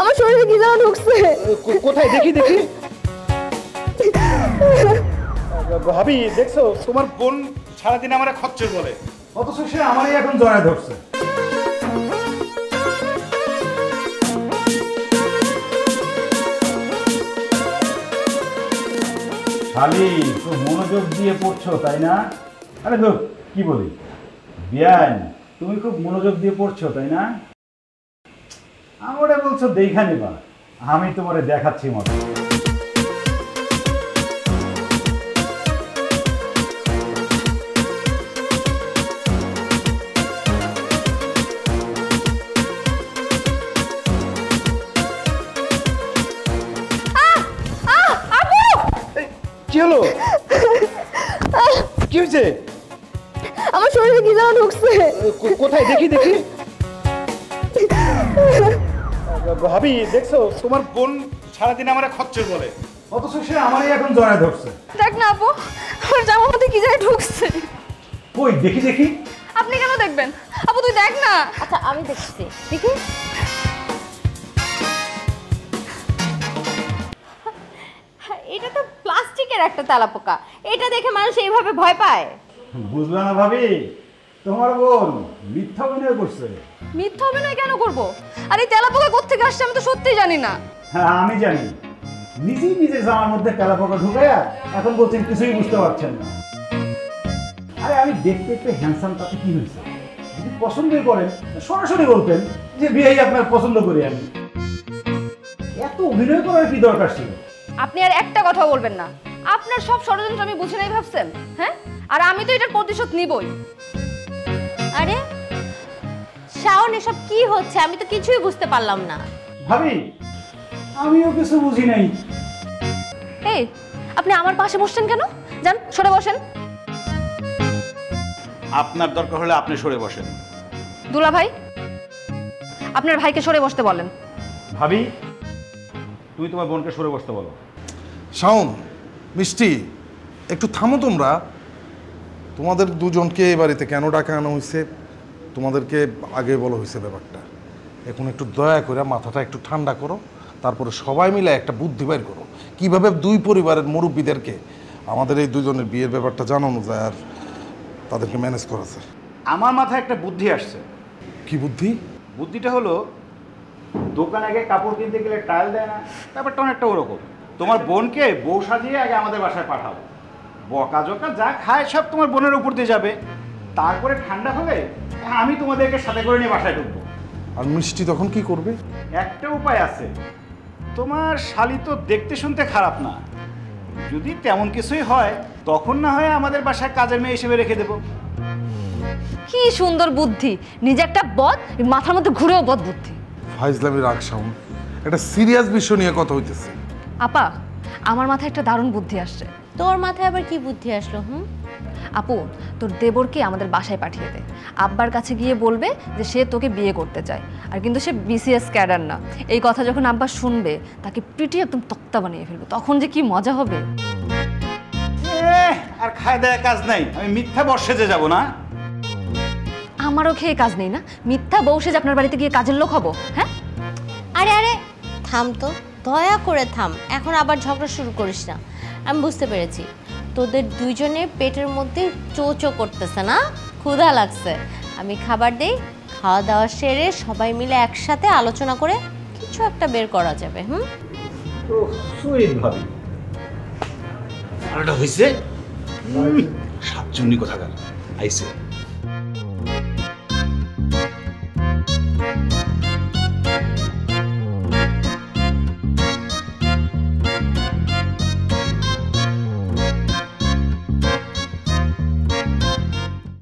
আমার শরীরে কি যেন ঢুকছে। কোথায় দেখি দেখি। ভাবি দেখছো তোমার বোন সারাদিন আমার খচ্চর বলে, অথচ সে আমারই এখন জড়ায় ধরছে। শালি তো মনোযোগ দিয়ে পড়ছো তাই না? আরে তো কি বলি বিয়ান, তুমি খুব মনোযোগ দিয়ে পড়ছো তাই না? আমরা বলছো দেখা নিবা, আমি তোমারে দেখাচ্ছি মতো। কি হলো? কি হয়েছে? আমার শরীরে কি যেন ঢুকছে। কোথায় দেখি দেখি। ভাবি দেখছো তোমার বোন সারাদিন আমার খচ্চর বলে, অথচ সে আমারই এখন জড়ায় ধরছে। দেখ না আপু, আমার জামার মধ্যে কি যেন ঢুকছে। কই দেখি দেখি। আপনি কেন দেখবেন? আপু তুই দেখ না। আচ্ছা আমি দেখছি, দেখি। এটা তো প্লাস্টিকের একটা তেলাপোকা, এটা দেখে মানুষ এইভাবে ভয় পায়? বুঝলা না ভাবি, তোমার বোন মিথ্যা অভিনয় করছে। মিথ্যা অভিনয় কেন করবো? আর এই তেলাপোকা কোত্থেকে আসছে আমি তো সত্যিই জানি না। হ্যাঁ আমি জানি, নিজেই নিজের জামার মধ্যে তেলাপোকা ঢুকাইয়া এখন বলছেন কিছুই বুঝতে পারছেন না। আরে আমি দেখতে একটু হ্যান্ডসাম, তাতে কি হয়েছে? যদি পছন্দই করেন সরাসরি বলতেন যে বিয়েই আপনার পছন্দ করি আমি। এত অভিনয় করার কি দরকার ছিল? আপনি আর একটা কথা বলবেন না। আপনার সব ষড়যন্ত্র আমি বুঝে নাই ভাবছেন, হ্যাঁ? আর আমি তো এটার প্রতিশোধ নিবই। আরে শাওন, এসব কি হচ্ছে? আমি তো কিছুই বুঝতে পারলাম না। ভাবি আমিও কিছু বুঝি নাই। এই আপনি আমার পাশে বসছেন কেন? যান সরে বসেন। আপনার দরকার হলে আপনি সরে বসেন। দুলা ভাই, আপনার ভাইকে সরে বসতে বলেন। ভাবি তুমি তোমার বোনকে সরে বসতে বলো। শাওন, মিষ্টি, একটু থামো তোমরা। তোমাদের দুজনকে এই বাড়িতে কেন ডাকা আনা হয়েছে তোমাদেরকে আগে বলা হয়েছে ব্যাপারটা। এখন একটু দয়া করে মাথাটা একটু ঠান্ডা করো, তারপরে সবাই মিলে একটা বুদ্ধি বের করো কীভাবে দুই পরিবারের মুরব্বীদেরকে আমাদের এই দুজনের বিয়ের ব্যাপারটা জানানো যায় আর তাদেরকে ম্যানেজ করা যায়। আমার মাথায় একটা বুদ্ধি আসছে। কি বুদ্ধি? বুদ্ধিটা হলো, দোকানে আগে কাপড় কিনতে গেলে ট্রায়াল দেয় না, ব্যাপারটা অনেকটা ওরকম। তোমার বোনকে বউ সাজিয়ে আগে আমাদের বাসায় পাঠাবো, বকা জকা যা খায় সব তোমার বোনের উপর দিয়ে যাবে। তারপরে ঠান্ডা হলে আমি তোমাদেরকে সাথে করে নিয়ে বাসায় ঢুকবো। আর মিষ্টি তখন কি করবে? একটা উপায় আছে, তোমার শালি তো দেখতে শুনতে খারাপ না, যদি তেমন কিছুই হয় তখন না হয় আমাদের বাসায় কাজের মেয়ে হিসেবে রেখে দেবো। কি সুন্দর বুদ্ধি! নিজে একটা বদ, মাথার মধ্যে ঘুরেও বদ বুদ্ধি। ফাইজলামি রাখ শাওন, একটা সিরিয়াস বিষয় নিয়ে কথা হইতেছে। আপা, আমার মাথায় একটা দারুণ বুদ্ধি আসছে। তোর মাথায় আবার কি বুদ্ধি আসলো? আপু, তোর দেবরকে আমাদের বাসায় পাঠিয়ে দে। আব্বার কাছে গিয়ে বলবে যে সে তোকে বিয়ে করতে চায়, আর কিন্তু সে বিসিএস ক্যাডার না। এই কথা যখন আব্বা শুনবে তাকে পিটিয়ে একদম তক্তা বানিয়ে ফেলবে, তখন যে কি মজা হবে। আর খায় দেয় কাজ নাই, আমি মিথ্যা বর্ষে যে যাবো না। আমারও খেয়ে কাজ নেই না, মিথ্যা বউ সেজে আপনার বাড়িতে গিয়ে কাজের লোক হবো? হ্যাঁ আরে আরে থাম তো, দয়া করে থাম। এখন আবার ঝগড়া শুরু করিস না। আমি বুঝতে পেরেছি তোদের দুইজনের পেটের মধ্যে চোচো করতেছে না, ক্ষুধা লাগছে। আমি খাবার দেই, খাওয়া দাওয়া সেরে সবাই মিলে একসাথে আলোচনা করে কিছু একটা বের করা যাবে। তো সুইট ভাবি, আর এটা হয়েছে সাতজনই কোথাকার আইছে।